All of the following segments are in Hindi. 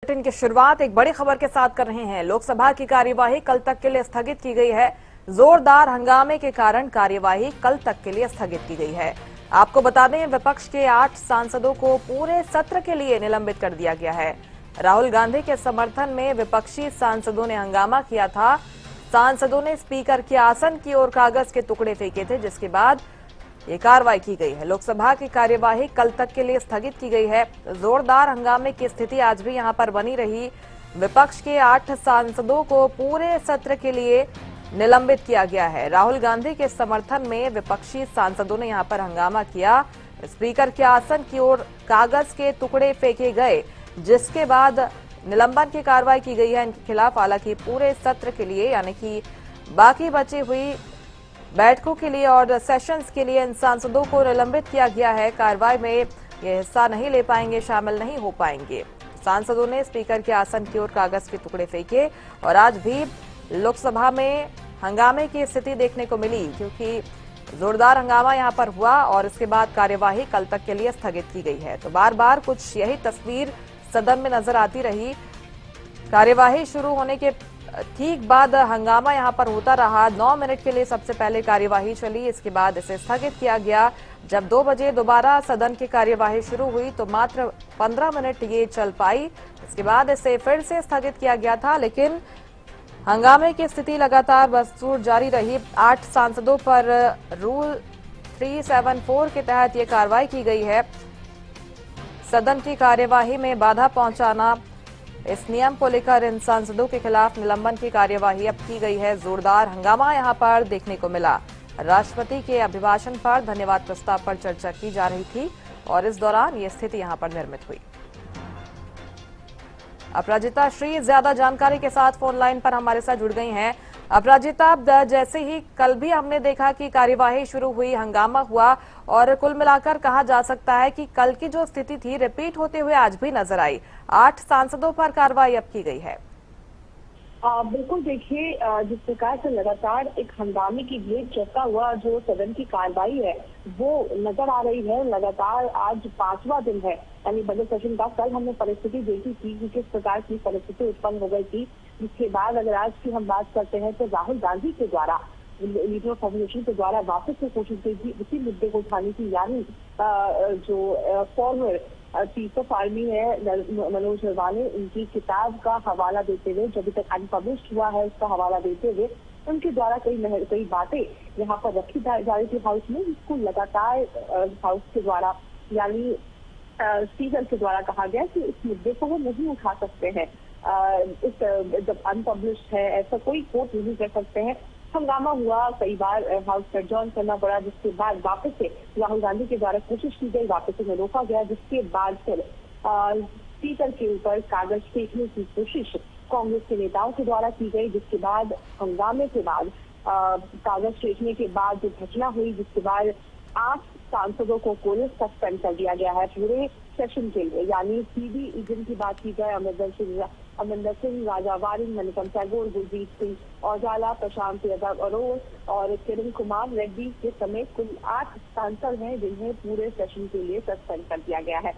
बुलेटिन की शुरुआत एक बड़ी खबर के साथ कर रहे हैं। लोकसभा की कार्यवाही कल तक के लिए स्थगित की गई है। जोरदार हंगामे के कारण कार्यवाही कल तक के लिए स्थगित की गई है। आपको बता दें, विपक्ष के 8 सांसदों को पूरे सत्र के लिए निलंबित कर दिया गया है। राहुल गांधी के समर्थन में विपक्षी सांसदों ने हंगामा किया था। सांसदों ने स्पीकर के आसन की ओर कागज के टुकड़े फेंके थे, जिसके बाद ये कार्रवाई की गई है। लोकसभा की कार्यवाही कल तक के लिए स्थगित की गई है। जोरदार हंगामे की स्थिति आज भी यहां पर बनी रही। विपक्ष के 8 सांसदों को पूरे सत्र के लिए निलंबित किया गया है। राहुल गांधी के समर्थन में विपक्षी सांसदों ने यहां पर हंगामा किया। स्पीकर के आसन की ओर कागज के टुकड़े फेंके गए, जिसके बाद निलंबन की कार्रवाई की गई है इनके खिलाफ। हालांकि पूरे सत्र के लिए, यानी कि बाकी बची हुई बैठकों के लिए और सेशंस के लिए इन सांसदों को निलंबित किया गया है। कार्रवाई में ये हिस्सा नहीं ले पाएंगे, शामिल नहीं हो पाएंगे। सांसदों ने स्पीकर के आसन की ओर कागज के टुकड़े फेंके और आज भी लोकसभा में हंगामे की स्थिति देखने को मिली, क्योंकि जोरदार हंगामा यहां पर हुआ और इसके बाद कार्यवाही कल तक के लिए स्थगित की गई है। तो बार बार कुछ यही तस्वीर सदन में नजर आती रही। कार्यवाही शुरू होने के ठीक बाद हंगामा यहां पर होता रहा। 9 मिनट के लिए सबसे पहले कार्यवाही चली, इसके बाद इसे स्थगित किया गया। जब 2 बजे दोबारा सदन की कार्यवाही शुरू हुई तो मात्र 15 मिनट ये चल पाई। इसके बाद इसे फिर से स्थगित किया गया था, लेकिन हंगामे की स्थिति लगातार बदस्तूर जारी रही। 8 सांसदों पर रूल 374 के तहत ये कार्रवाई की गई है। सदन की कार्यवाही में बाधा पहुंचाना, इस नियम को लेकर इन सांसदों के खिलाफ निलंबन की कार्यवाही अब की गई है। जोरदार हंगामा यहां पर देखने को मिला। राष्ट्रपति के अभिभाषण पर धन्यवाद प्रस्ताव पर चर्चा की जा रही थी और इस दौरान ये स्थिति यहां पर निर्मित हुई। अपराजिता श्री ज्यादा जानकारी के साथ फोन लाइन पर हमारे साथ जुड़ गई हैं। अपराजिता, जैसे ही कल भी हमने देखा कि कार्यवाही शुरू हुई, हंगामा हुआ और कुल मिलाकर कहा जा सकता है कि कल की जो स्थिति थी रिपीट होते हुए आज भी नजर आई। 8 सांसदों पर कार्रवाई अब की गई है। बिल्कुल, देखिए, जिस प्रकार से लगातार एक हंगामे की भेंट चढ़ता हुआ जो सदन की कार्रवाई है वो नजर आ रही है। लगातार आज 5वां दिन है, यानी बजट सेशन का। कल हमने परिस्थिति देखी थी कि किस प्रकार की परिस्थिति उत्पन्न हो गई थी, जिसके बाद अगर आज की हम बात करते हैं तो राहुल गांधी के द्वारा, लीडर ऑफ अपोजिशन के द्वारा वापस से कोशिश की थी उसी मुद्दे को उठाने की, यानी जो फॉर्मर चीफ ऑफ आर्मी है मनोज नरवाने, उनकी किताब का हवाला देते हुए, जो अभी तक अनपब्लिश्ड हुआ है उसका हवाला देते हुए उनके द्वारा कई बातें यहाँ पर रखी जा रही थी हाउस में, जिसको लगातार हाउस के द्वारा, यानी स्पीकर के द्वारा कहा गया कि इस मुद्दे को वो नहीं उठा सकते हैं। जब अनपब्लिश्ड है ऐसा कोई कोर्ट नहीं कर सकते हैं। हंगामा हुआ, कई बार हाउस का एडजॉर्न करना पड़ा, जिसके बाद वापस से राहुल गांधी के द्वारा कोशिश की गई, वापस से रोका गया, जिसके बाद फिर स्पीकर के ऊपर कागज फेंकने की कोशिश कांग्रेस के नेताओं के द्वारा की गई, जिसके बाद हंगामे के बाद कागज फेंकने के बाद जो घटना हुई, जिसके बाद 8 सांसदों को पुलिस सस्पेंड कर दिया गया है पूरे सेशन के लिए। यानी सीडी ईजन की बात की जाए, अमरिंदर सिंह, राजा वारिन, मणिकम टैगोर, गुरजीत सिंह औजाला, प्रशांत यादव अरोड़ और किरण कुमार रेड्डी के समेत कुल 8 सांसद हैं जिन्हें पूरे सेशन के लिए सस्पेंड कर दिया गया है।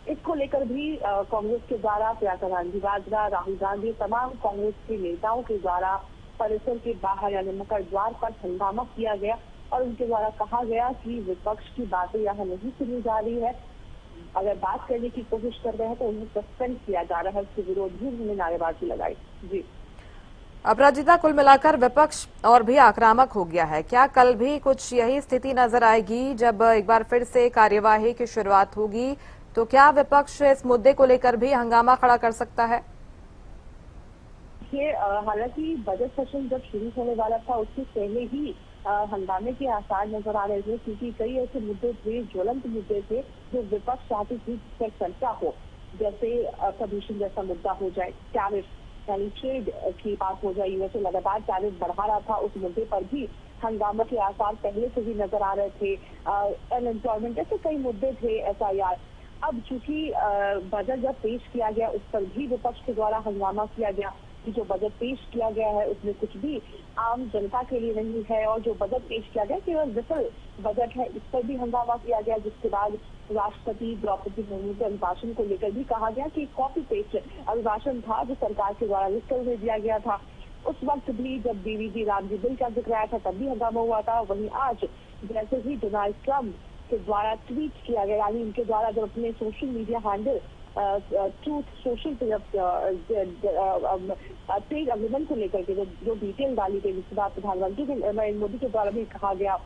इसको लेकर भी कांग्रेस के द्वारा प्रियंका गांधी वाड्रा, राहुल गांधी, तमाम कांग्रेस के नेताओं के द्वारा परिसर के बाहर यानी मुख्य द्वार पर हंगामा किया गया और उनके द्वारा कहा गया कि विपक्ष की बातें यहाँ नहीं सुनी जा रही है, अगर बात करने की कोशिश कर रहे हैं तो उन्हें सस्पेंड किया जा रहा है। उसके विरोध भी उन्होंने नारेबाजी लगाई। जी अपराजिता, कुल मिलाकर विपक्ष और भी आक्रामक हो गया है। क्या कल भी कुछ यही स्थिति नजर आएगी जब एक बार फिर से कार्यवाही की शुरुआत होगी? तो क्या विपक्ष इस मुद्दे को लेकर भी हंगामा खड़ा कर सकता है? हालांकि बजट सेशन जब शुरू होने वाला था उससे पहले ही हंगामे के आसार नजर आ रहे थे, क्योंकि कई ऐसे मुद्दे थे, ज्वलंत मुद्दे थे जो विपक्ष चाहती थी पर चर्चा हो, जैसे प्रदूषण जैसा मुद्दा हो जाए, टैरिफ यानी ट्रेड की बात हो जाए, यूएसए लगातार टैरिफ बढ़ा रहा था, उस मुद्दे पर भी हंगामा के आसार पहले से ही नजर आ रहे थे। अनएम्प्लॉयमेंट, ऐसे कई मुद्दे थे, एफआईआर। अब चूंकि बजट जब पेश किया गया उस पर भी विपक्ष के द्वारा हंगामा किया गया, कि जो बजट पेश किया गया है उसमें कुछ भी आम जनता के लिए नहीं है और जो बजट पेश किया गया केवल विफल बजट है, इस पर भी हंगामा किया गया। जिसके बाद राष्ट्रपति द्रौपदी मुर्मू के अभिभाषण को लेकर भी कहा गया कि कॉपी पेस्ट अभिभाषण था जो सरकार के द्वारा लिख कर दिया गया था। उस वक्त भी जब डीवीजी रामजी बिल का जिक्र आया था तब भी हंगामा हुआ था। वहीं आज जैसे ही डोनाल्ड ट्रंप के द्वारा ट्वीट किया गया, यानी उनके द्वारा जब अपने social media handle truth social trade agreement को लेकर के जो डिटेल डाली गई, जिसके बाद प्रधानमंत्री नरेंद्र मोदी के द्वारा भी कहा गया,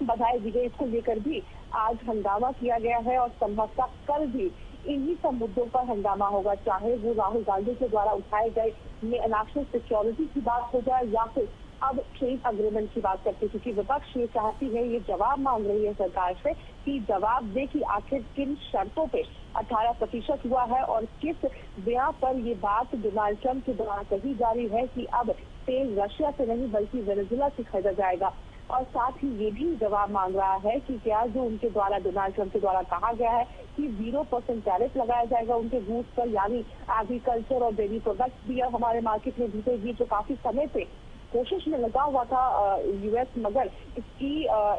बधाई दी गई, इसको लेकर भी आज हंगामा किया गया है। और संभवतः कल भी इन्हीं सब मुद्दों पर हंगामा होगा, चाहे वो राहुल गांधी के द्वारा उठाए गए नेशनल सिक्योरिटी की बात हो जाए या फिर अब ट्रेड अग्रीमेंट की बात करते, क्योंकि विपक्ष ये चाहती है, ये जवाब मांग रही है सरकार से कि जवाब दे कि आखिर किन शर्तों पे 18% हुआ है और किस ब्याह पर ये बात डोनाल्ड ट्रंप के द्वारा कही जा रही है कि अब तेल रशिया से नहीं बल्कि वेनेजुएला से खरीदा जाएगा। और साथ ही ये भी जवाब मांग रहा है कि क्या जो उनके द्वारा डोनाल्ड ट्रंप के द्वारा कहा गया है कि 0% टैरिफ लगाया जाएगा उनके गुड्स पर, यानी एग्रीकल्चर और डेयरी प्रोडक्ट्स भी अब हमारे मार्केट में भेजेगी, जो काफी समय से कोशिश में लगा हुआ था यूएस, मगर इसकी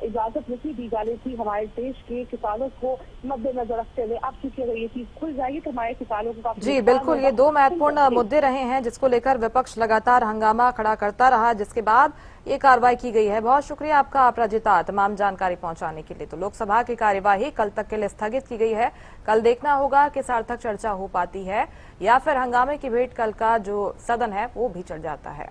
इजाजत नहीं दी जा रही थी हमारे देश के किसानों को मद्देनजर रखते हुए। अब चूंकि अगर ये चीज खुल जाएगी तो हमारे किसानों को काफी जी बिल्कुल, ये दो महत्वपूर्ण मुद्दे रहे हैं जिसको लेकर विपक्ष लगातार हंगामा खड़ा करता रहा, जिसके बाद ये कार्रवाई की गई है। बहुत शुक्रिया आपका अपराजिता तमाम जानकारी पहुंचाने के लिए। तो लोकसभा की कार्यवाही कल तक के लिए स्थगित की गई है। कल देखना होगा कि सार्थक चर्चा हो पाती है या फिर हंगामे की भेंट कल का जो सदन है वो भी चढ़ जाता है।